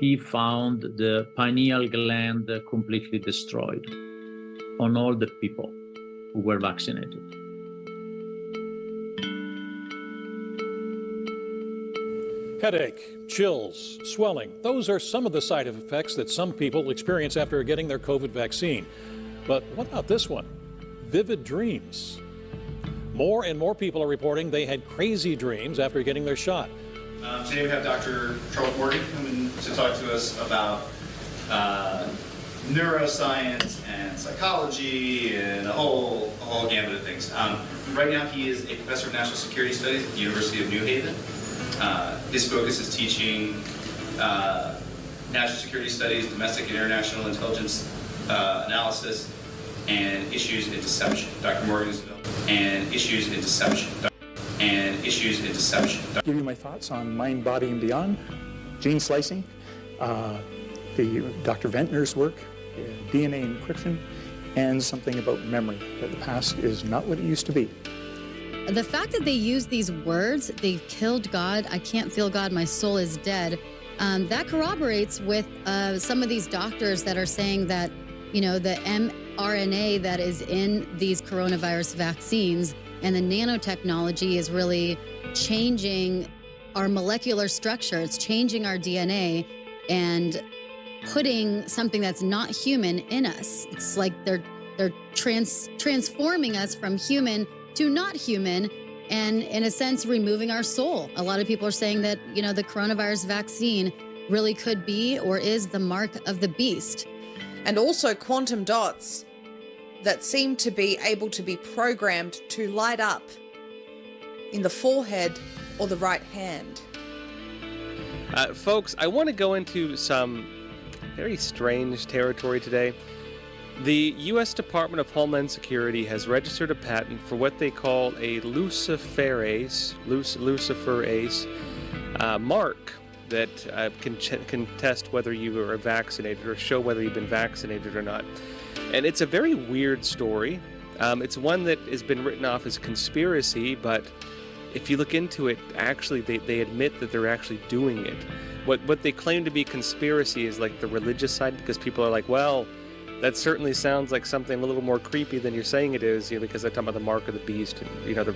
he found the pineal gland completely destroyed on all the people who were vaccinated. Headache, chills, swelling, those are some of the side effects that some people experience after getting their COVID vaccine. But what about this one? Vivid dreams. More and more people are reporting they had crazy dreams after getting their shot. Today we have Dr. Charles Morgan coming to talk to us about neuroscience and psychology and a whole gamut of things. Right now he is a professor of national security studies at the University of New Haven. His focus is teaching national security studies, domestic and international intelligence analysis, and issues in deception. Dr. Morgan is and issues in deception. And issues in deception. Give you my thoughts on mind, body, and beyond, gene slicing, the Dr. Ventnor's work, DNA encryption, and something about memory, that the past is not what it used to be. The fact that they use these words, they've killed God, I can't feel God, my soul is dead, that corroborates with some of these doctors that are saying that, you know, the mRNA that is in these coronavirus vaccines and the nanotechnology is really changing our molecular structure. It's changing our DNA and putting something that's not human in us. It's like they're transforming us from human to not human, and in a sense removing our soul. A lot of people are saying that, you know, the coronavirus vaccine really could be or is the mark of the beast. And also quantum dots that seem to be able to be programmed to light up in the forehead or the right hand. Folks, I want to go into some very strange territory today. The U.S. Department of Homeland Security has registered a patent for what they call a luciferase mark that can test whether you are vaccinated or show whether you've been vaccinated or not. And it's a very weird story. It's one that has been written off as conspiracy, but if you look into it, actually they admit that they're actually doing it. What they claim to be conspiracy is like the religious side, because people are like, well, that certainly sounds like something a little more creepy than you're saying it is, you know, because they're talking about the mark of the beast, and, you know, the...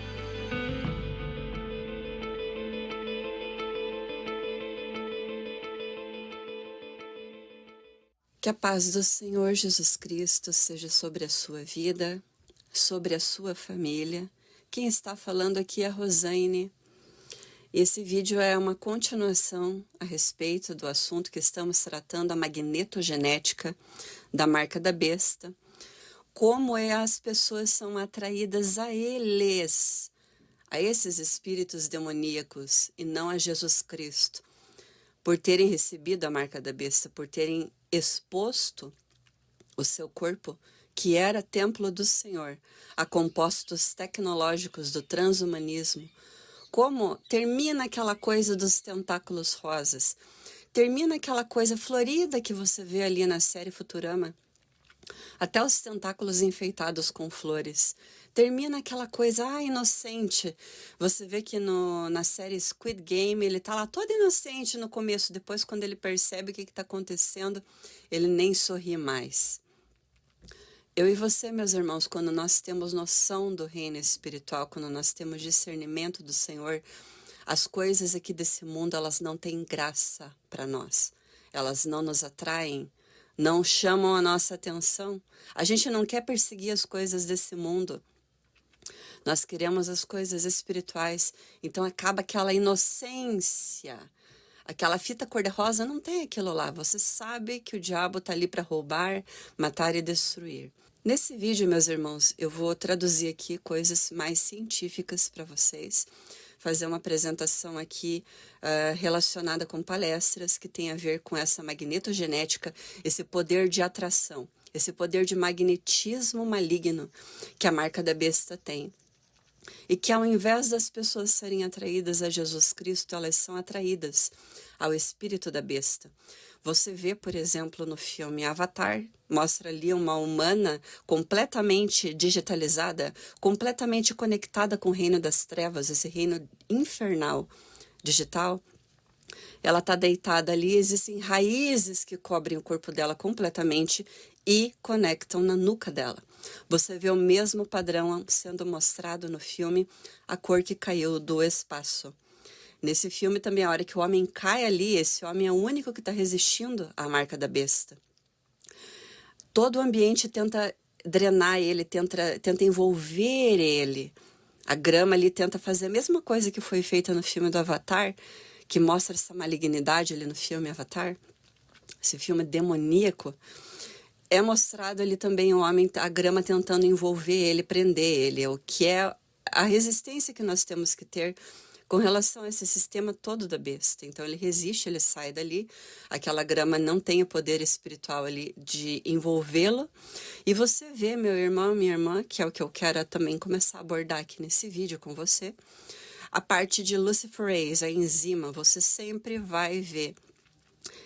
Que a paz do Senhor Jesus Cristo seja sobre a sua vida, sobre a sua família. Quem está falando aqui é a Rosane. Esse vídeo é uma continuação a respeito do assunto que estamos tratando, a magnetogenética da marca da besta. Como as pessoas são atraídas a eles, a esses espíritos demoníacos e não a Jesus Cristo, por terem recebido a marca da besta, por terem exposto o seu corpo, que era templo do Senhor, a compostos tecnológicos do transhumanismo. Como termina aquela coisa dos tentáculos rosas, termina aquela coisa florida que você vê ali na série Futurama, até os tentáculos enfeitados com flores. Termina aquela coisa, inocente. Você vê que na série Squid Game, ele tá lá todo inocente no começo, depois quando ele percebe o que está acontecendo, ele nem sorri mais. Eu e você, meus irmãos, quando nós temos noção do reino espiritual, quando nós temos discernimento do Senhor, as coisas aqui desse mundo, elas não têm graça para nós. Elas não nos atraem, não chamam a nossa atenção. A gente não quer perseguir as coisas desse mundo. Nós queremos as coisas espirituais. Então acaba aquela inocência. Aquela fita cor-de-rosa não tem aquilo lá. Você sabe que o diabo está ali para roubar, matar e destruir. Nesse vídeo, meus irmãos, eu vou traduzir aqui coisas mais científicas para vocês. Fazer uma apresentação aqui relacionada com palestras que tem a ver com essa magnetogenética, esse poder de atração, esse poder de magnetismo maligno que a marca da besta tem. E que ao invés das pessoas serem atraídas a Jesus Cristo, elas são atraídas ao espírito da besta. Você vê, por exemplo, no filme Avatar, mostra ali uma humana completamente digitalizada, completamente conectada com o reino das trevas, esse reino infernal digital. Ela está deitada ali, existem raízes que cobrem o corpo dela completamente e conectam na nuca dela. Você vê o mesmo padrão sendo mostrado no filme A Cor que Caiu do Espaço. Nesse filme também, a hora que o homem cai ali, esse homem é o único que está resistindo à marca da besta. Todo o ambiente tenta drenar ele, tenta envolver ele. A grama ali tenta fazer a mesma coisa que foi feita no filme do Avatar, que mostra essa malignidade ali no filme Avatar, esse filme demoníaco. É mostrado ali também o homem, a grama tentando envolver ele, prender ele, o que é a resistência que nós temos que ter com relação a esse sistema todo da besta. Então ele resiste, ele sai dali, aquela grama não tem o poder espiritual ali de envolvê-lo. E você vê, meu irmão, minha irmã, que é o que eu quero também começar a abordar aqui nesse vídeo com você, a parte de luciferase, a enzima, você sempre vai ver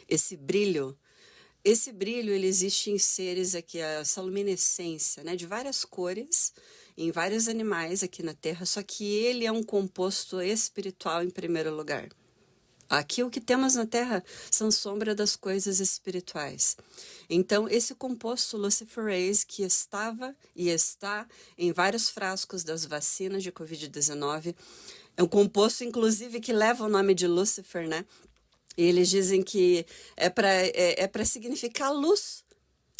esse brilho. Esse brilho, ele existe em seres aqui, essa luminescência, né, de várias cores, em vários animais aqui na Terra, só que ele é um composto espiritual em primeiro lugar. Aqui o que temos na Terra são sombra das coisas espirituais. Então, esse composto luciferase que estava e está em vários frascos das vacinas de Covid-19, é um composto, inclusive, que leva o nome de Lúcifer, né? E eles dizem que é para significar luz.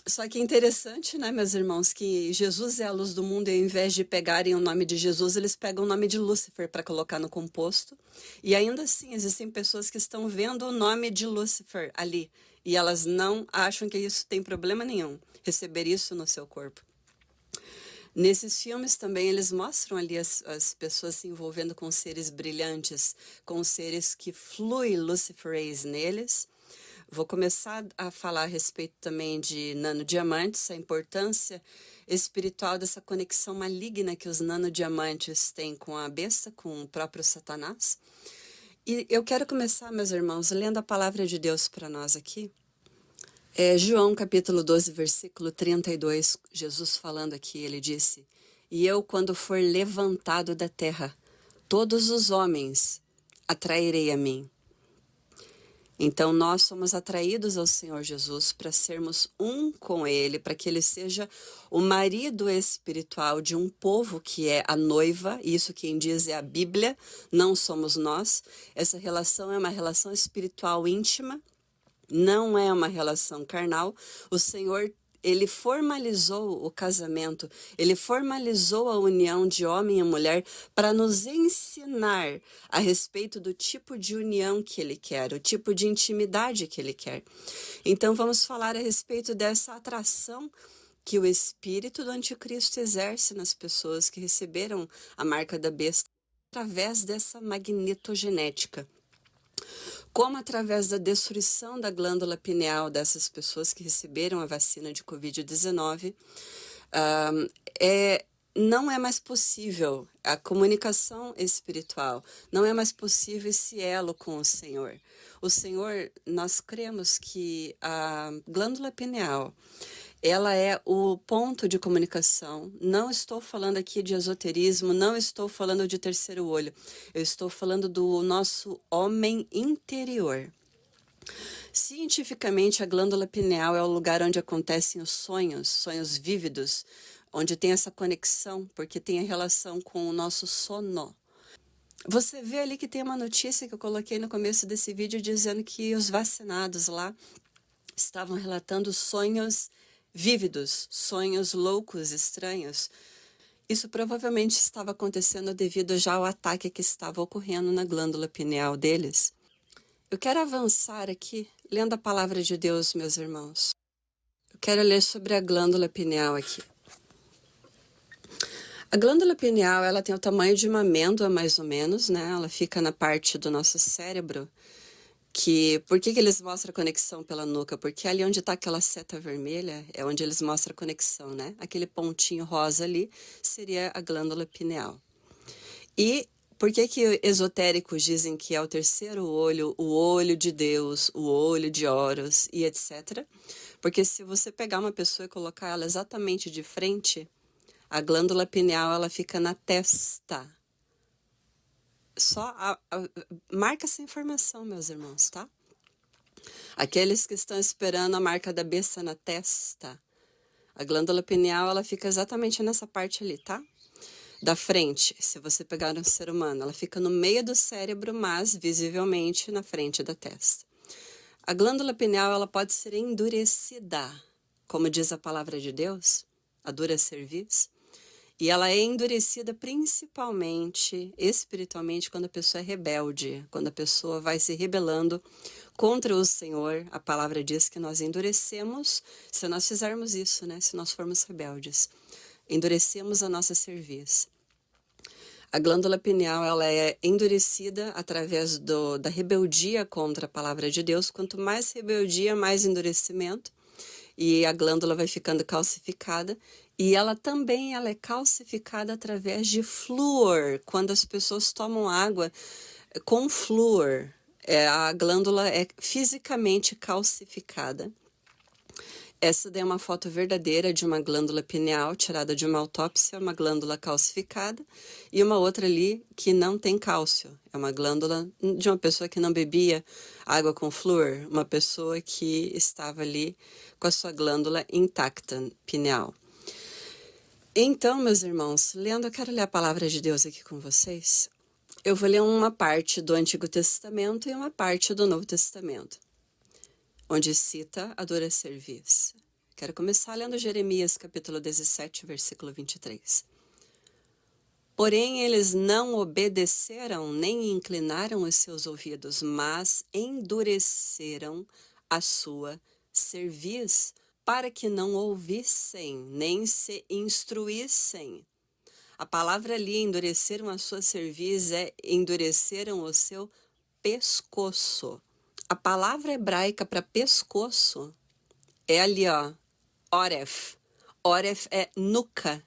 Só que é interessante, né, meus irmãos, que Jesus é a luz do mundo e ao invés de pegarem o nome de Jesus, eles pegam o nome de Lúcifer para colocar no composto. E ainda assim, existem pessoas que estão vendo o nome de Lúcifer ali e elas não acham que isso tem problema nenhum, receber isso no seu corpo. Nesses filmes também eles mostram ali as pessoas se envolvendo com seres brilhantes, com seres que flui luciferase neles. Vou começar a falar a respeito também de nanodiamantes, a importância espiritual dessa conexão maligna que os nanodiamantes têm com a besta, com o próprio Satanás. E eu quero começar, meus irmãos, lendo a palavra de Deus para nós aqui. João capítulo 12, versículo 32, Jesus falando aqui, ele disse: "E eu, quando for levantado da terra, todos os homens atrairei a mim." Então nós somos atraídos ao Senhor Jesus para sermos um com Ele, para que Ele seja o marido espiritual de um povo que é a noiva, isso quem diz é a Bíblia, não somos nós. Essa relação é uma relação espiritual íntima, não é uma relação carnal. O Senhor, ele formalizou o casamento, ele formalizou a união de homem e mulher para nos ensinar a respeito do tipo de união que ele quer, o tipo de intimidade que ele quer. Então vamos falar a respeito dessa atração que o espírito do anticristo exerce nas pessoas que receberam a marca da besta através dessa magnetogenética. Como através da destruição da glândula pineal dessas pessoas que receberam a vacina de Covid-19, não é mais possível a comunicação espiritual, não é mais possível esse elo com o Senhor. O Senhor, nós cremos que a glândula pineal, ela é o ponto de comunicação. Não estou falando aqui de esoterismo, não estou falando de terceiro olho. Eu estou falando do nosso homem interior. Cientificamente, a glândula pineal é o lugar onde acontecem os sonhos vívidos, onde tem essa conexão, porque tem a relação com o nosso sono. Você vê ali que tem uma notícia que eu coloquei no começo desse vídeo dizendo que os vacinados lá estavam relatando sonhos vívidos, sonhos loucos, estranhos. Isso provavelmente estava acontecendo devido já ao ataque que estava ocorrendo na glândula pineal deles. Eu quero avançar aqui, lendo a palavra de Deus, meus irmãos. Eu quero ler sobre a glândula pineal aqui. A glândula pineal, ela tem o tamanho de uma amêndoa, mais ou menos, né? Ela fica na parte do nosso cérebro. Por que eles mostram a conexão pela nuca? Porque ali onde está aquela seta vermelha é onde eles mostram a conexão, né? Aquele pontinho rosa ali seria a glândula pineal. E por que esotéricos dizem que é o terceiro olho, o olho de Deus, o olho de Horus e etc? Porque se você pegar uma pessoa e colocar ela exatamente de frente, a glândula pineal ela fica na testa. marca essa informação, meus irmãos, tá? Aqueles que estão esperando a marca da besta na testa, a glândula pineal, ela fica exatamente nessa parte ali, tá? Da frente, se você pegar um ser humano, ela fica no meio do cérebro, mas visivelmente na frente da testa. A glândula pineal, ela pode ser endurecida, como diz a palavra de Deus, a dura cerviz, e ela é endurecida principalmente, espiritualmente, quando a pessoa é rebelde, quando a pessoa vai se rebelando contra o Senhor. A palavra diz que nós endurecemos, se nós fizermos isso, né? Se nós formos rebeldes, endurecemos a nossa cerviz. A glândula pineal, ela é endurecida através da rebeldia contra a palavra de Deus. Quanto mais rebeldia, mais endurecimento. E a glândula vai ficando calcificada. E ela também é calcificada através de flúor. Quando as pessoas tomam água com flúor, a glândula é fisicamente calcificada. Essa daí é uma foto verdadeira de uma glândula pineal tirada de uma autópsia, uma glândula calcificada, e uma outra ali que não tem cálcio. É uma glândula de uma pessoa que não bebia água com flúor, uma pessoa que estava ali com a sua glândula intacta pineal. Então, meus irmãos, eu quero ler a palavra de Deus aqui com vocês. Eu vou ler uma parte do Antigo Testamento e uma parte do Novo Testamento, onde cita a dura cerviz. Quero começar lendo Jeremias, capítulo 17, versículo 23. Porém, eles não obedeceram nem inclinaram os seus ouvidos, mas endureceram a sua cerviz, para que não ouvissem, nem se instruíssem. A palavra ali, endureceram a sua cerviz, endureceram o seu pescoço. A palavra hebraica para pescoço é ali, ó, oref. Oref é nuca.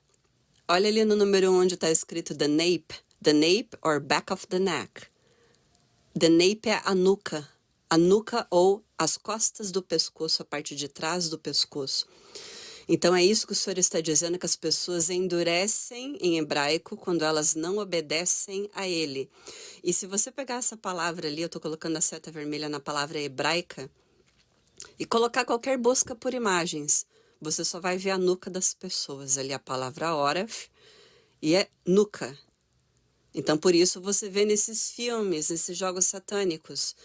Olha ali no número 1 onde está escrito the nape or back of the neck. The nape é a nuca ou as costas do pescoço, a parte de trás do pescoço. Então é isso que o Senhor está dizendo, que as pessoas endurecem em hebraico quando elas não obedecem a Ele. E se você pegar essa palavra ali, eu estou colocando a seta vermelha na palavra hebraica, e colocar qualquer busca por imagens, você só vai ver a nuca das pessoas. Ali a palavra oref e é nuca. Então por isso você vê nesses filmes, nesses jogos satânicos,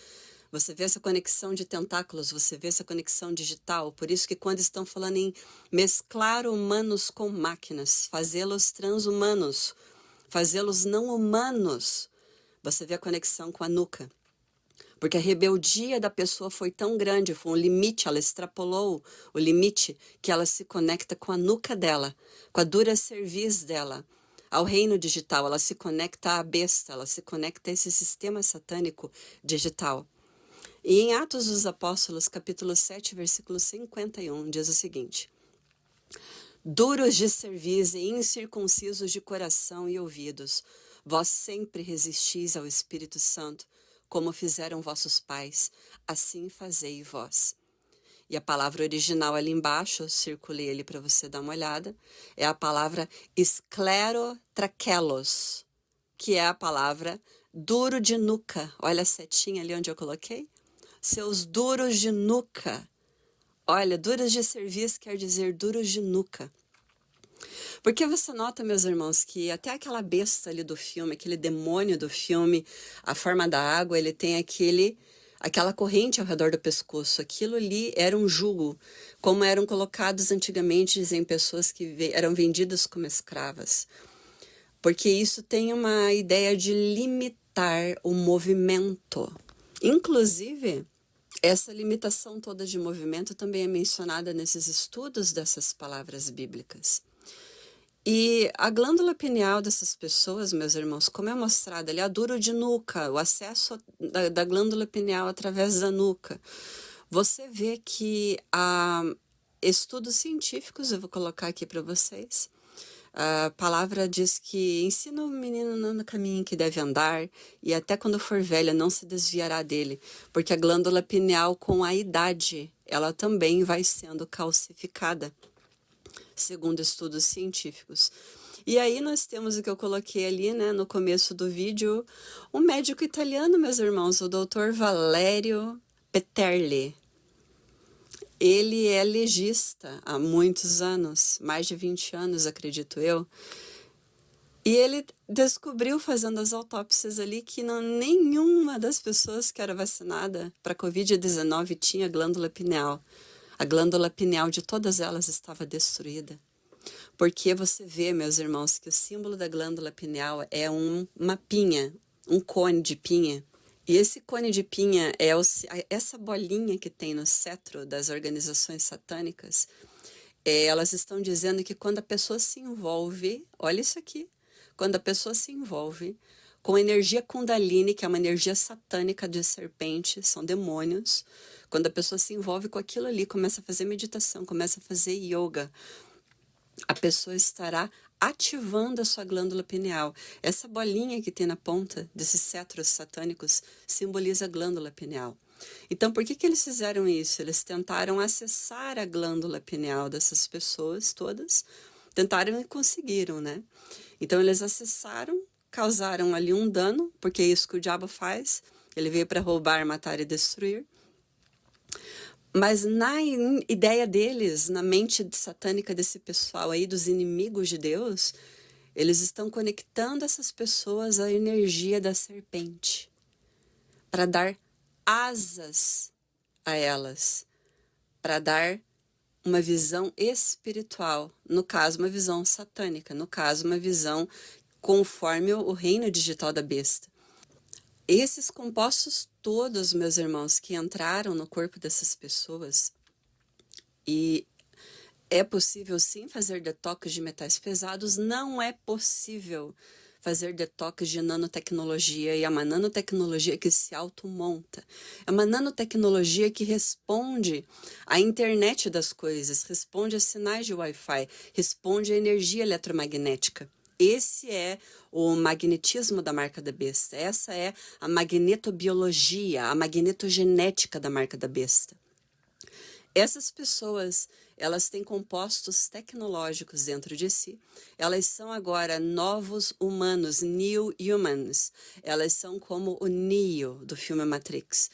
você vê essa conexão de tentáculos, você vê essa conexão digital. Por isso que quando estão falando em mesclar humanos com máquinas, fazê-los transhumanos, fazê-los não humanos, você vê a conexão com a nuca. Porque a rebeldia da pessoa foi tão grande, foi um limite, ela extrapolou o limite, que ela se conecta com a nuca dela, com a dura cerviz dela, ao reino digital. Ela se conecta à besta, ela se conecta a esse sistema satânico digital. E em Atos dos Apóstolos, capítulo 7, versículo 51, diz o seguinte: duros de cerviz e incircuncisos de coração e ouvidos, vós sempre resistis ao Espírito Santo, como fizeram vossos pais, assim fazei vós. E a palavra original ali embaixo, circulei ali para você dar uma olhada, é a palavra esclerotraquelos, que é a palavra duro de nuca. Olha a setinha ali onde eu coloquei. Seus duros de nuca. Olha, duros de cerviz quer dizer duros de nuca. Porque você nota, meus irmãos, que até aquela besta ali do filme, aquele demônio do filme, a forma da água, ele tem aquela corrente ao redor do pescoço. Aquilo ali era um jugo, como eram colocados antigamente em pessoas que eram vendidas como escravas. Porque isso tem uma ideia de limitar o movimento. Inclusive, essa limitação toda de movimento também é mencionada nesses estudos dessas palavras bíblicas. E a glândula pineal dessas pessoas, meus irmãos, como é mostrado ali, a duro de nuca, o acesso da glândula pineal através da nuca. Você vê que há estudos científicos, eu vou colocar aqui para vocês. A palavra diz que ensina o menino no caminho que deve andar e até quando for velha não se desviará dele, porque a glândula pineal com a idade, ela também vai sendo calcificada, segundo estudos científicos. E aí nós temos o que eu coloquei ali, né, no começo do vídeo, um médico italiano, meus irmãos, o Dr. Valerio Peterli. Ele é legista há muitos anos, mais de 20 anos, acredito eu. E ele descobriu, fazendo as autópsias ali, que nenhuma das pessoas que era vacinada para Covid-19 tinha glândula pineal. A glândula pineal de todas elas estava destruída. Porque você vê, meus irmãos, que o símbolo da glândula pineal é uma pinha, um cone de pinha. E esse cone de pinha é essa bolinha que tem no cetro das organizações satânicas. Elas estão dizendo que quando a pessoa se envolve, olha isso aqui, quando a pessoa se envolve com energia Kundalini, que é uma energia satânica de serpente, são demônios, quando a pessoa se envolve com aquilo ali, começa a fazer meditação, começa a fazer yoga, a pessoa estará ativando a sua glândula pineal. Essa bolinha que tem na ponta desses cetros satânicos simboliza a glândula pineal. Então, por que eles fizeram isso? Eles tentaram acessar a glândula pineal dessas pessoas todas, tentaram e conseguiram, né? Então, eles acessaram, causaram ali um dano, porque é isso que o diabo faz. Ele veio para roubar, matar e destruir. Mas na ideia deles, na mente satânica desse pessoal aí, dos inimigos de Deus, eles estão conectando essas pessoas à energia da serpente, para dar asas a elas, para dar uma visão espiritual, no caso uma visão satânica, no caso uma visão conforme o reino digital da besta. Esses compostos todos, meus irmãos, que entraram no corpo dessas pessoas, e é possível sim fazer detox de metais pesados, não é possível fazer detox de nanotecnologia, e é uma nanotecnologia que se automonta. É uma nanotecnologia que responde à internet das coisas, responde a sinais de Wi-Fi, responde à energia eletromagnética. Esse é o magnetismo da marca da besta. Essa é a magnetobiologia, a magnetogenética da marca da besta. Essas pessoas, elas têm compostos tecnológicos dentro de si. Elas são agora novos humanos, new humans. Elas são como o Neo do filme Matrix,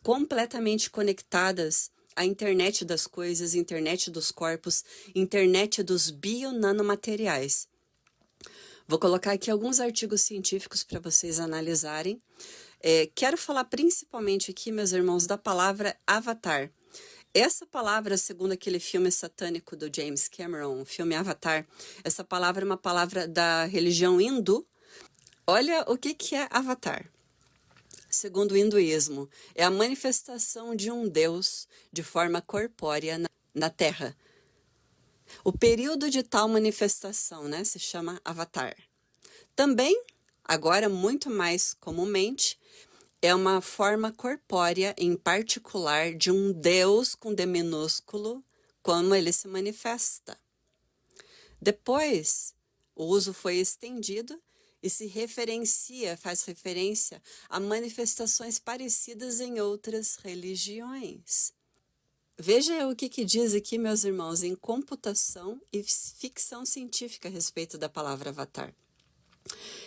completamente conectadas à internet das coisas, internet dos corpos, internet dos bionanomateriais. Vou colocar aqui alguns artigos científicos para vocês analisarem. Quero falar principalmente aqui, meus irmãos, da palavra avatar. Essa palavra, segundo aquele filme satânico do James Cameron, o filme Avatar, essa palavra é uma palavra da religião hindu. Olha o que é avatar. Segundo o hinduísmo, é a manifestação de um deus de forma corpórea na Terra. O período de tal manifestação, né, se chama avatar. Também, agora muito mais comumente, é uma forma corpórea em particular de um Deus com D minúsculo, como ele se manifesta. Depois, o uso foi estendido e se faz referência a manifestações parecidas em outras religiões. Veja o que diz aqui, meus irmãos, em computação e ficção científica a respeito da palavra avatar.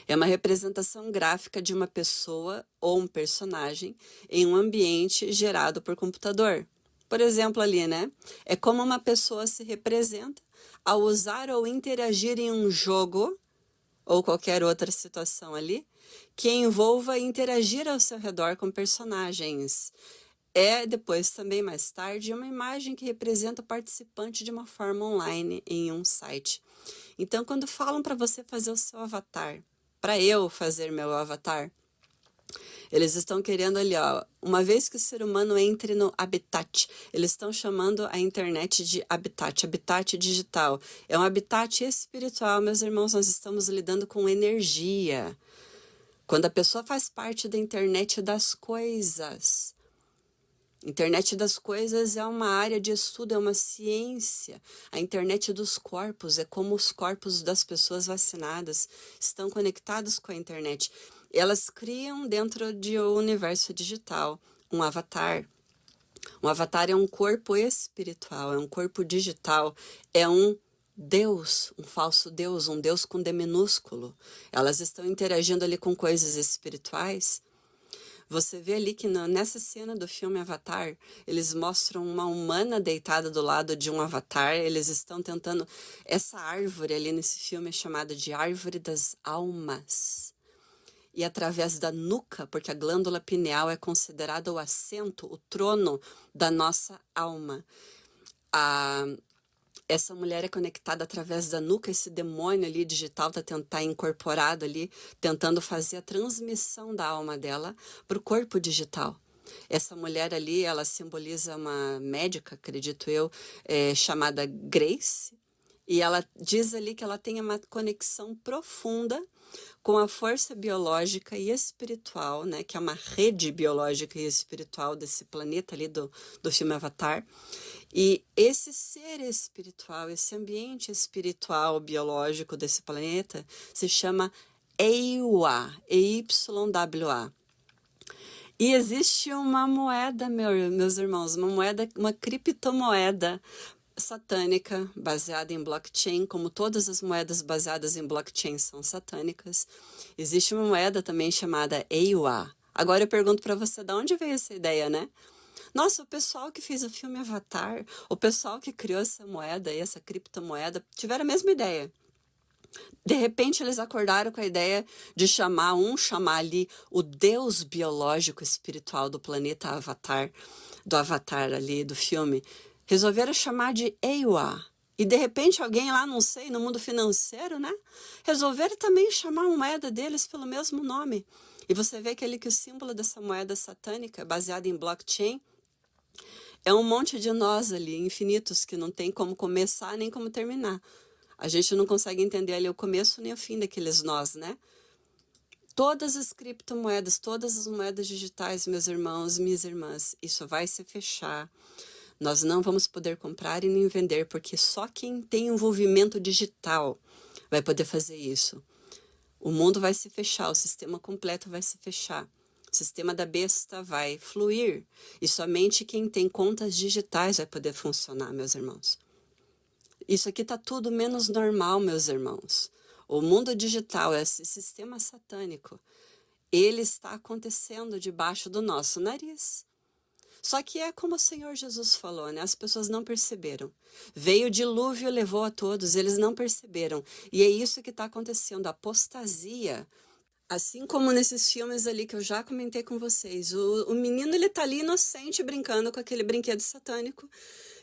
É uma representação gráfica de uma pessoa ou um personagem em um ambiente gerado por computador. Por exemplo, ali, né? É como uma pessoa se representa ao usar ou interagir em um jogo ou qualquer outra situação ali que envolva interagir ao seu redor com personagens. Depois, também mais tarde, uma imagem que representa o participante de uma forma online em um site. Então, quando falam para você fazer o seu avatar, para eu fazer meu avatar, eles estão querendo ali, ó, uma vez que o ser humano entre no habitat, eles estão chamando a internet de habitat digital. É um habitat espiritual, meus irmãos, nós estamos lidando com energia. Quando a pessoa faz parte da internet das coisas, internet das coisas é uma área de estudo, é uma ciência. A internet dos corpos é como os corpos das pessoas vacinadas estão conectados com a internet. Elas criam dentro de um universo digital um avatar. Um avatar é um corpo espiritual, é um corpo digital, é um Deus, um falso Deus, um Deus com D minúsculo. Elas estão interagindo ali com coisas espirituais. Você vê ali que nessa cena do filme Avatar, eles mostram uma humana deitada do lado de um avatar. Eles estão tentando... Essa árvore ali nesse filme é chamada de Árvore das Almas. E através da nuca, porque a glândula pineal é considerada o assento, o trono da nossa alma. Essa mulher é conectada através da nuca, esse demônio ali digital tá incorporado ali, tentando fazer a transmissão da alma dela para o corpo digital. Essa mulher ali, ela simboliza uma médica, acredito eu, chamada Grace, e ela diz ali que ela tem uma conexão profunda com a força biológica e espiritual, né, que é uma rede biológica e espiritual desse planeta ali do filme Avatar. E esse ser espiritual, esse ambiente espiritual biológico desse planeta se chama EYWA, EYWA. E existe uma moeda, meus irmãos, uma criptomoeda satânica, baseada em blockchain, como todas as moedas baseadas em blockchain são satânicas. Existe uma moeda também chamada EYWA. Agora eu pergunto para você, de onde veio essa ideia, né? Nossa, o pessoal que fez o filme Avatar, o pessoal que criou essa moeda e essa criptomoeda, tiveram a mesma ideia. De repente eles acordaram com a ideia de chamar ali o Deus biológico espiritual do planeta Avatar, do Avatar ali do filme. Resolveram chamar de EYWA. E de repente alguém lá, não sei, no mundo financeiro, né? Resolveram também chamar a moeda deles pelo mesmo nome. E você vê que o símbolo dessa moeda satânica, baseada em blockchain, é um monte de nós ali, infinitos, que não tem como começar nem como terminar. A gente não consegue entender ali o começo nem o fim daqueles nós, né? Todas as criptomoedas, todas as moedas digitais, meus irmãos, minhas irmãs, isso vai se fechar. Nós não vamos poder comprar e nem vender, porque só quem tem envolvimento digital vai poder fazer isso. O mundo vai se fechar, o sistema completo vai se fechar. O sistema da besta vai fluir. E somente quem tem contas digitais vai poder funcionar, meus irmãos. Isso aqui está tudo menos normal, meus irmãos. O mundo digital, esse sistema satânico, ele está acontecendo debaixo do nosso nariz. Só que é como o Senhor Jesus falou, né? As pessoas não perceberam. Veio o dilúvio e levou a todos, eles não perceberam. E é isso que está acontecendo, a apostasia. Assim como nesses filmes ali que eu já comentei com vocês, o menino ele tá ali inocente brincando com aquele brinquedo satânico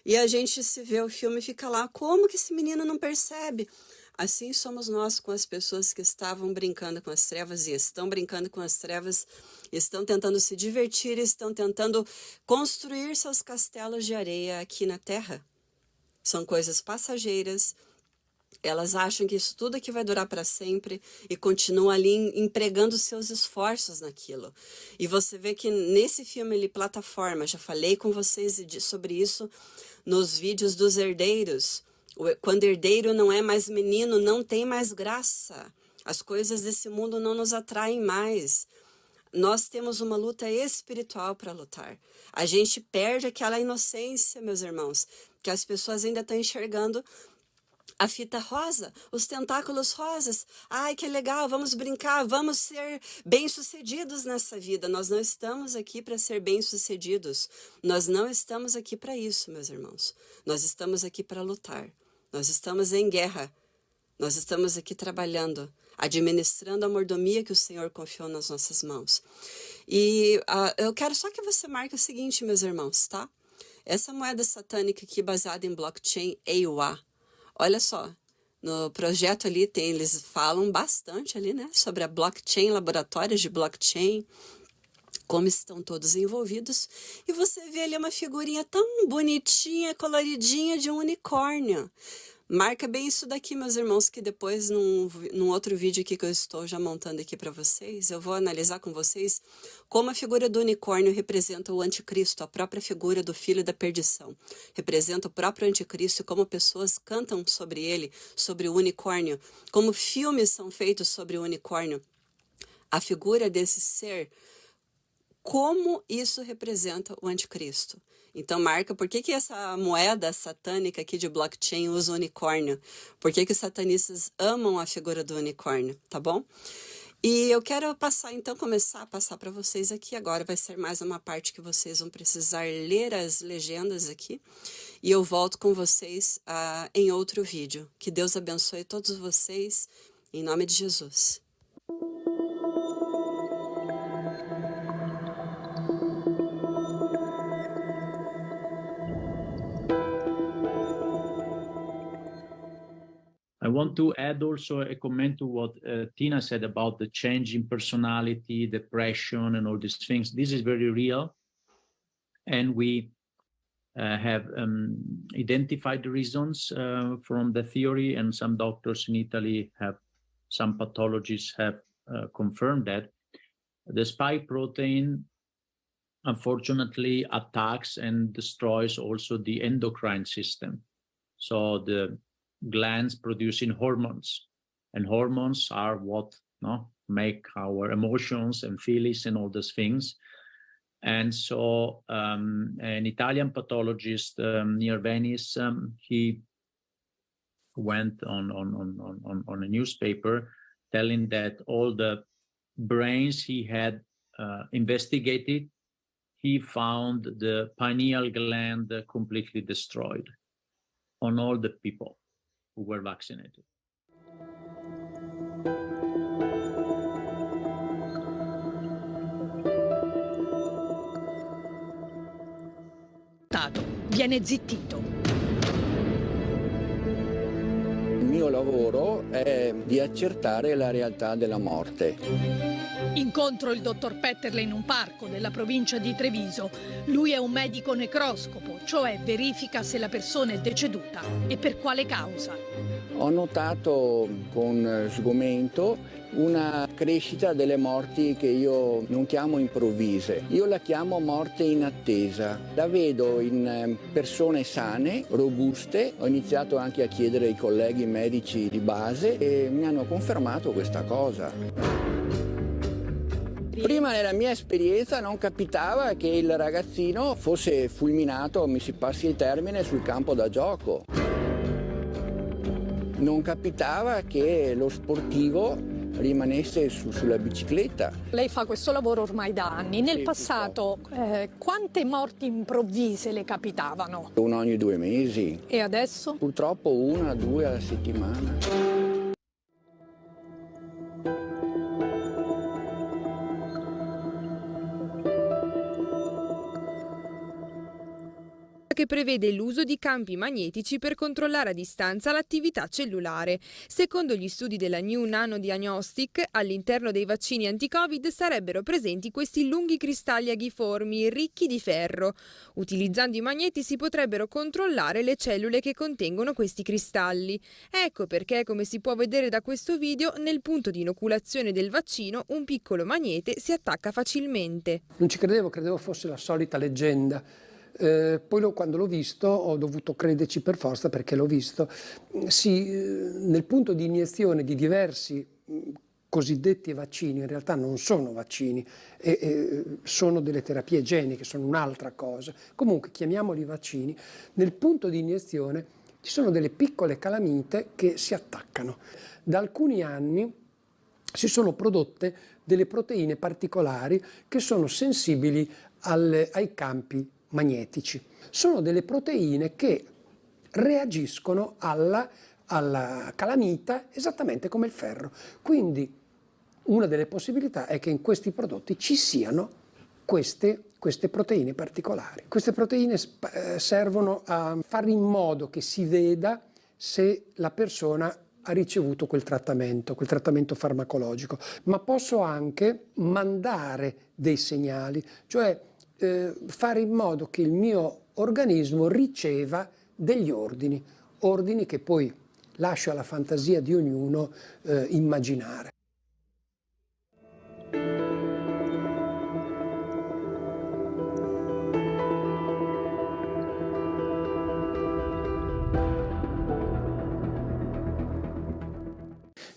e a gente se vê o filme e fica lá, como que esse menino não percebe? Assim somos nós com as pessoas que estavam brincando com as trevas e estão brincando com as trevas, estão tentando se divertir, estão tentando construir seus castelos de areia aqui na Terra. São coisas passageiras. Elas acham que isso tudo aqui vai durar para sempre e continuam ali empregando seus esforços naquilo. E você vê que nesse filme ali, Plataforma, já falei com vocês sobre isso nos vídeos dos herdeiros. Quando herdeiro não é mais menino, não tem mais graça. As coisas desse mundo não nos atraem mais. Nós temos uma luta espiritual para lutar. A gente perde aquela inocência, meus irmãos, que as pessoas ainda estão enxergando a fita rosa, os tentáculos rosas. Ai, que legal, vamos brincar, vamos ser bem-sucedidos nessa vida. Nós não estamos aqui para ser bem-sucedidos. Nós não estamos aqui para isso, meus irmãos. Nós estamos aqui para lutar. Nós estamos em guerra. Nós estamos aqui trabalhando, administrando a mordomia que o Senhor confiou nas nossas mãos. E eu quero só que você marque o seguinte, meus irmãos, tá? Essa moeda satânica aqui, baseada em blockchain, EYWA. Olha só, no projeto ali eles falam bastante ali, né, sobre a blockchain, laboratórios de blockchain, como estão todos envolvidos. E você vê ali uma figurinha tão bonitinha, coloridinha de um unicórnio. Marca bem isso daqui, meus irmãos, que depois, num outro vídeo aqui que eu estou já montando aqui para vocês, eu vou analisar com vocês como a figura do unicórnio representa o anticristo, a própria figura do filho da perdição. Representa o próprio anticristo e como pessoas cantam sobre ele, sobre o unicórnio, como filmes são feitos sobre o unicórnio. A figura desse ser como isso representa o anticristo. Então marca por que essa moeda satânica aqui de blockchain usa o unicórnio. Por que os satanistas amam a figura do unicórnio, tá bom? E eu quero começar a passar para vocês aqui. Agora vai ser mais uma parte que vocês vão precisar ler as legendas aqui. E eu volto com vocês em outro vídeo. Que Deus abençoe todos vocês, em nome de Jesus. I want to add also a comment to what Tina said about the change in personality, depression, and all these things. This is very real. And we have identified the reasons from the theory, and some doctors in Italy some pathologists have confirmed that. The spike protein, unfortunately, attacks and destroys also the endocrine system. So the glands producing hormones, and hormones are what make our emotions and feelings and all those things. And so an Italian pathologist near Venice, he went on a newspaper telling that all the brains he had investigated, he found the pineal gland completely destroyed on all the people who were vaccinated. Viene zittito. Il mio lavoro è di accertare la realtà della morte. Incontro il dottor Petterle in un parco della provincia di Treviso. Lui è un medico necroscopo, cioè verifica se la persona è deceduta e per quale causa. Ho notato con sgomento una crescita delle morti che io non chiamo improvvise, io la chiamo morte in attesa. La vedo in persone sane, robuste. Ho iniziato anche a chiedere ai colleghi medici di base e mi hanno confermato questa cosa. Prima nella mia esperienza non capitava che il ragazzino fosse fulminato, mi si passi il termine, sul campo da gioco. Non capitava che lo sportivo rimanesse sulla bicicletta. Lei fa questo lavoro ormai da anni. Nel passato quante morti improvvise le capitavano? Una ogni 2 mesi. E adesso? Purtroppo 1 o 2 alla settimana. Che prevede l'uso di campi magnetici per controllare a distanza l'attività cellulare. Secondo gli studi della New Nano Diagnostic, all'interno dei vaccini anti-Covid sarebbero presenti questi lunghi cristalli aghiformi ricchi di ferro. Utilizzando i magneti si potrebbero controllare le cellule che contengono questi cristalli. Ecco perché, come si può vedere da questo video, nel punto di inoculazione del vaccino un piccolo magnete si attacca facilmente. Non ci credevo fosse la solita leggenda. Poi quando l'ho visto ho dovuto crederci per forza, perché l'ho visto. Nel punto di iniezione di diversi cosiddetti vaccini, in realtà non sono vaccini, sono delle terapie geniche, sono un'altra cosa. Comunque chiamiamoli vaccini. Nel punto di iniezione ci sono delle piccole calamite che si attaccano. Da alcuni anni si sono prodotte delle proteine particolari che sono sensibili ai campi magnetici. Sono delle proteine che reagiscono alla calamita esattamente come il ferro. Quindi una delle possibilità è che in questi prodotti ci siano queste proteine particolari. Queste proteine servono a fare in modo che si veda se la persona ha ricevuto quel trattamento farmacologico, ma posso anche mandare dei segnali, cioè fare in modo che il mio organismo riceva degli ordini che poi lascio alla fantasia di ognuno immaginare.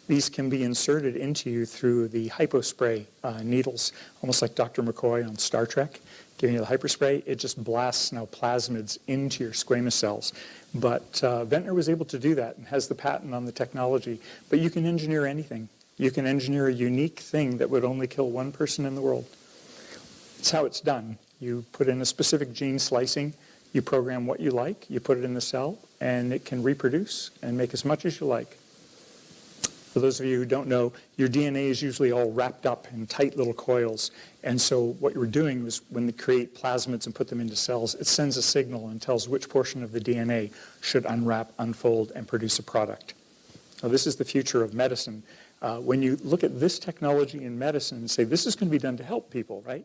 These can be inserted into you through the hypospray needles, almost like Dr. McCoy on Star Trek, giving you the hyperspray. It just blasts now plasmids into your squamous cells. But Ventnor was able to do that and has the patent on the technology. But you can engineer anything. You can engineer a unique thing that would only kill one person in the world. It's how it's done. You put in a specific gene slicing, you program what you like, you put it in the cell, and it can reproduce and make as much as you like. For those of you who don't know, your DNA is usually all wrapped up in tight little coils. And so what you were doing was when they create plasmids and put them into cells, it sends a signal and tells which portion of the DNA should unwrap, unfold, and produce a product. Now, this is the future of medicine. When you look at this technology in medicine and say, this is going to be done to help people, right?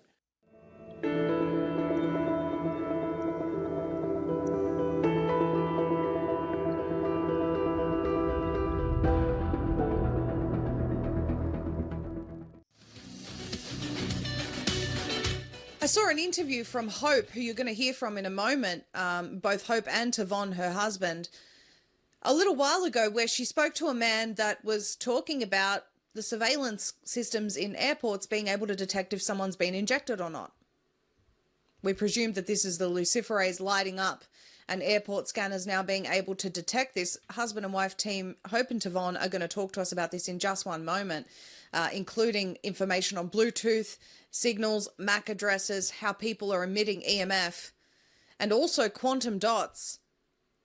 I saw an interview from Hope, who you're going to hear from in a moment, both Hope and Tavon, her husband, a little while ago, where she spoke to a man that was talking about the surveillance systems in airports being able to detect if someone's been injected or not. We presume that this is the luciferase lighting up and airport scanners now being able to detect this. Husband and wife team Hope and Tavon are going to talk to us about this in just one moment, including information on Bluetooth signals, MAC addresses, how people are emitting EMF, and also quantum dots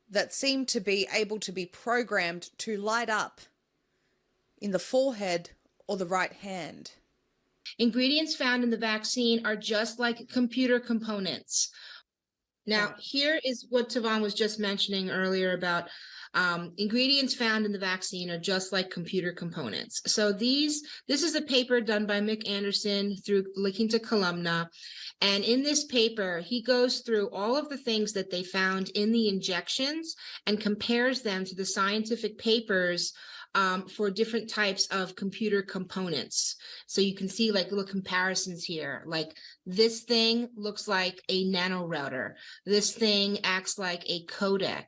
that seem to be able to be programmed to light up in the forehead or the right hand. Ingredients found in the vaccine are just like computer components. Now, here is what Tavon was just mentioning earlier about ingredients found in the vaccine are just like computer components. So this is a paper done by Mick Anderson through La Quinta Columna. And in this paper, he goes through all of the things that they found in the injections and compares them to the scientific papers for different types of computer components. So you can see like little comparisons here, like this thing looks like a nano router. This thing acts like a codec,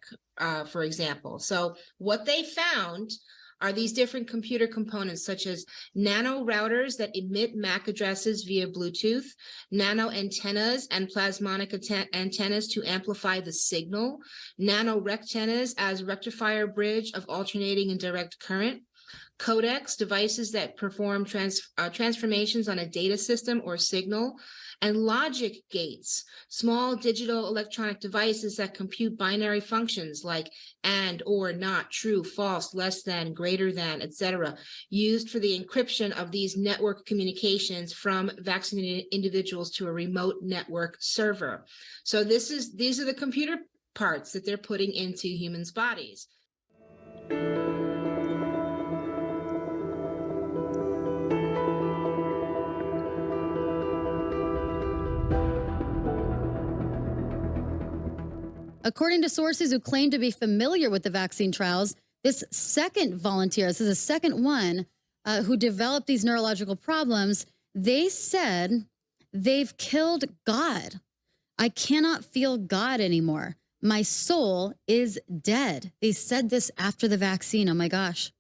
for example. So what they found are these different computer components, such as nano routers that emit MAC addresses via Bluetooth, nano antennas and plasmonic antennas to amplify the signal, nano rectennas as rectifier bridge of alternating and direct current, codecs, devices that perform transformations on a data system or signal, and logic gates, small digital electronic devices that compute binary functions like and, or, not, true, false, less than, greater than, etc., used for the encryption of these network communications from vaccinated individuals to a remote network server. So these are the computer parts that they're putting into humans' bodies. According to sources who claim to be familiar with the vaccine trials, this second volunteer, this is the second one who developed these neurological problems, they said they've killed God. I cannot feel God anymore. My soul is dead. They said this after the vaccine. Oh my gosh.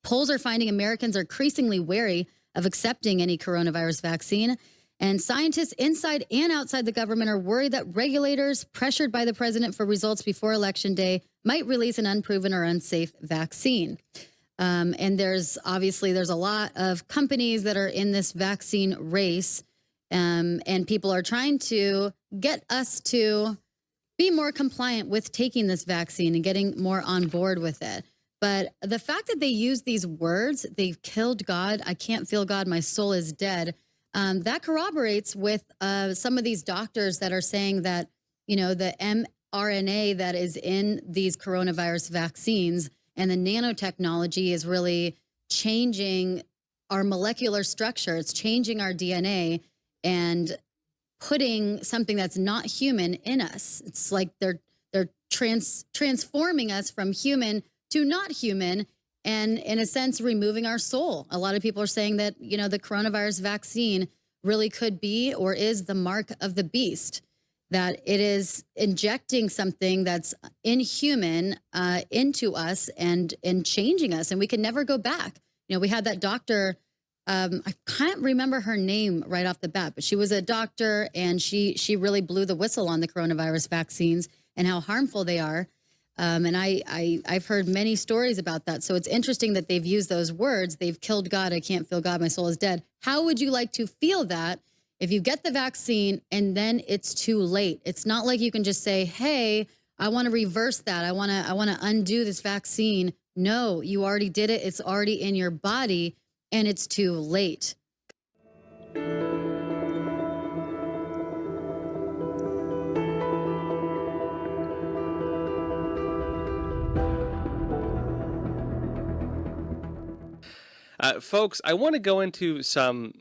Polls are finding Americans are increasingly wary of accepting any coronavirus vaccine. And scientists inside and outside the government are worried that regulators, pressured by the president for results before Election Day, might release an unproven or unsafe vaccine. And there's a lot of companies that are in this vaccine race, and people are trying to get us to be more compliant with taking this vaccine and getting more on board with it. But the fact that they use these words, they've killed God, I can't feel God, my soul is dead, that corroborates with some of these doctors that are saying that, you know, the mRNA that is in these coronavirus vaccines and the nanotechnology is really changing our molecular structure. It's changing our DNA and putting something that's not human in us. It's like they're transforming us from human to not human, and in a sense, removing our soul. A lot of people are saying that, you know, the coronavirus vaccine really could be or is the mark of the beast. that it is injecting something that's inhuman into us and changing us, and we can never go back. You know, we had that doctor. I can't remember her name right off the bat, but she was a doctor, and she really blew the whistle on the coronavirus vaccines and how harmful they are. And I've heard many stories about that. So it's interesting that they've used those words. They've killed God. I can't feel God. My soul is dead. How would you like to feel that if you get the vaccine and then it's too late? It's not like you can just say, hey, I want to reverse that. I want to undo this vaccine. No, you already did it. It's already in your body, and it's too late. Folks, I want to go into some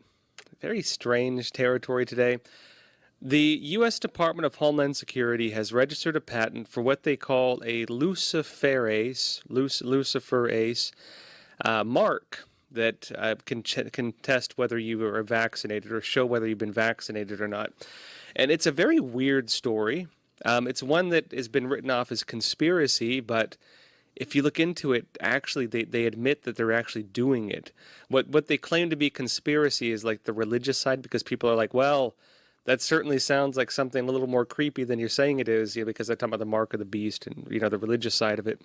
very strange territory today. The U.S. Department of Homeland Security has registered a patent for what they call a luciferase mark that can test whether you are vaccinated or show whether you've been vaccinated or not. And it's a very weird story. It's one that has been written off as conspiracy, but if you look into it, actually, they admit that they're actually doing it. What they claim to be conspiracy is like the religious side, because people are like, well, that certainly sounds like something a little more creepy than you're saying it is, you know, because they're talking about the mark of the beast and, you know, the religious side of it.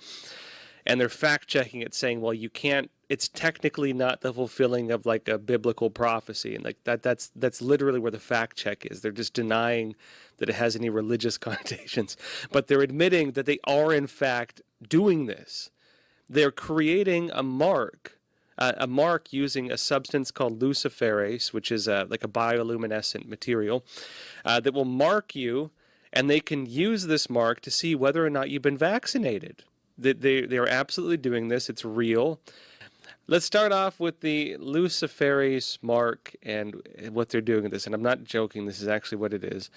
And they're fact-checking it, saying, well, you can't, it's technically not the fulfilling of like a biblical prophecy. And like that's literally where the fact check is. They're just denying that it has any religious connotations. But they're admitting that they are, in fact, doing this. They're creating a mark using a substance called luciferase, which is like a bioluminescent material that will mark you, and they can use this mark to see whether or not you've been vaccinated. They are absolutely doing this. It's real. Let's start off with the luciferase mark and what they're doing with this. And I'm not joking. This is actually what it is.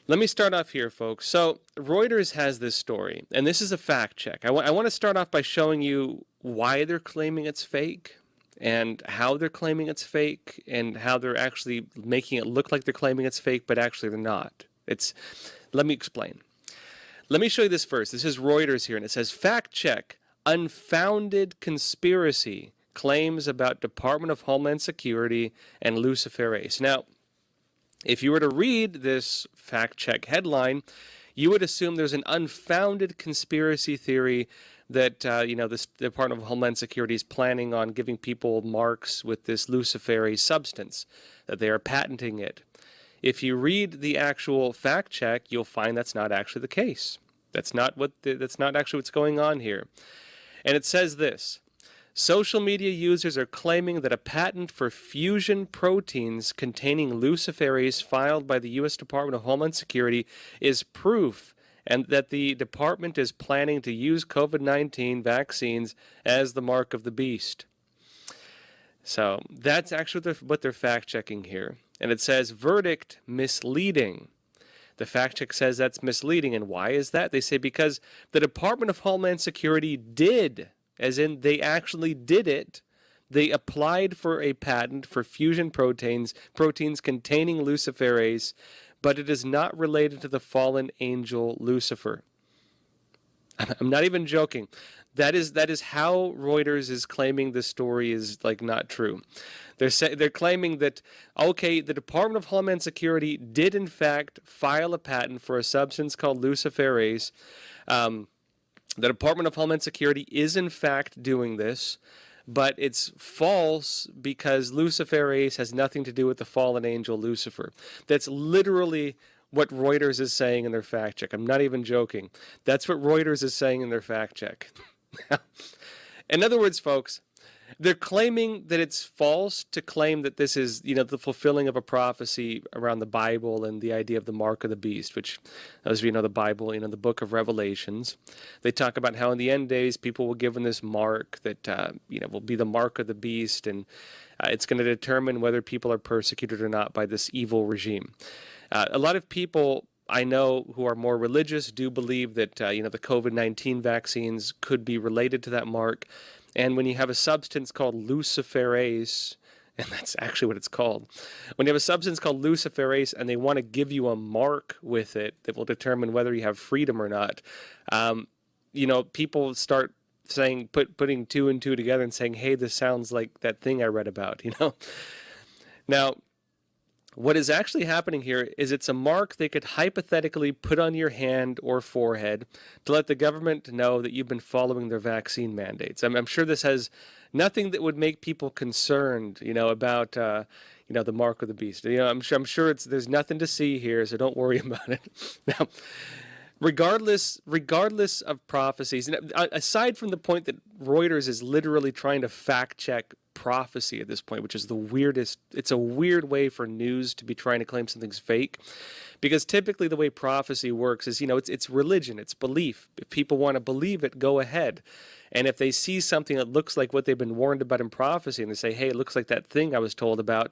Let me start off here, folks. So Reuters has this story, and this is a fact check. I want to start off by showing you why they're claiming it's fake and how they're claiming it's fake and how they're actually making it look like they're claiming it's fake, but actually they're not. Let me explain. Let me show you this first. This is Reuters here, and it says, fact check, unfounded conspiracy claims about Department of Homeland Security and luciferase. Now, if you were to read this fact check headline, you would assume there's an unfounded conspiracy theory that, this Department of Homeland Security is planning on giving people marks with this luciferase substance, that they are patenting it. If you read the actual fact check, you'll find that's not actually the case. That's not actually what's going on here. And it says this: social media users are claiming that a patent for fusion proteins containing luciferase filed by the U.S. Department of Homeland Security is proof, and that the department is planning to use COVID-19 vaccines as the mark of the beast. So that's actually what they're fact-checking here. And it says, verdict misleading. The fact check says that's misleading. And why is that? They say because the Department of Homeland Security did, as in they actually did it. They applied for a patent for fusion proteins containing luciferase, but it is not related to the fallen angel Lucifer. I'm not even joking. That is how Reuters is claiming the story is like not true. They're claiming that, okay, the Department of Homeland Security did in fact file a patent for a substance called luciferase. The Department of Homeland Security is in fact doing this, but it's false because luciferase has nothing to do with the fallen angel Lucifer. That's literally what Reuters is saying in their fact check. I'm not even joking. That's what Reuters is saying in their fact check. In other words, folks, they're claiming that it's false to claim that this is, the fulfilling of a prophecy around the Bible and the idea of the mark of the beast, which, as we know, the Bible, the book of Revelations. They talk about how in the end days people will given this mark that, will be the mark of the beast, and it's going to determine whether people are persecuted or not by this evil regime. A lot of people I know who are more religious do believe that, the COVID-19 vaccines could be related to that mark. And when you have a substance called luciferase, and that's actually what it's called. When you have a substance called luciferase and they want to give you a mark with it that will determine whether you have freedom or not, people start saying, putting two and two together and saying, hey, this sounds like that thing I read about, Now, what is actually happening here is it's a mark they could hypothetically put on your hand or forehead to let the government know that you've been following their vaccine mandates. I'm sure this has nothing that would make people concerned, about, the mark of the beast. I'm sure there's nothing to see here, so don't worry about it. Now, regardless of prophecies, and aside from the point that Reuters is literally trying to fact check prophecy at this point, which is the weirdest, it's a weird way for news to be trying to claim something's fake, because typically the way prophecy works is, it's religion, it's belief. If people want to believe it, go ahead. And if they see something that looks like what they've been warned about in prophecy, and they say, hey, it looks like that thing I was told about,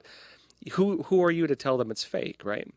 who are you to tell them it's fake, right?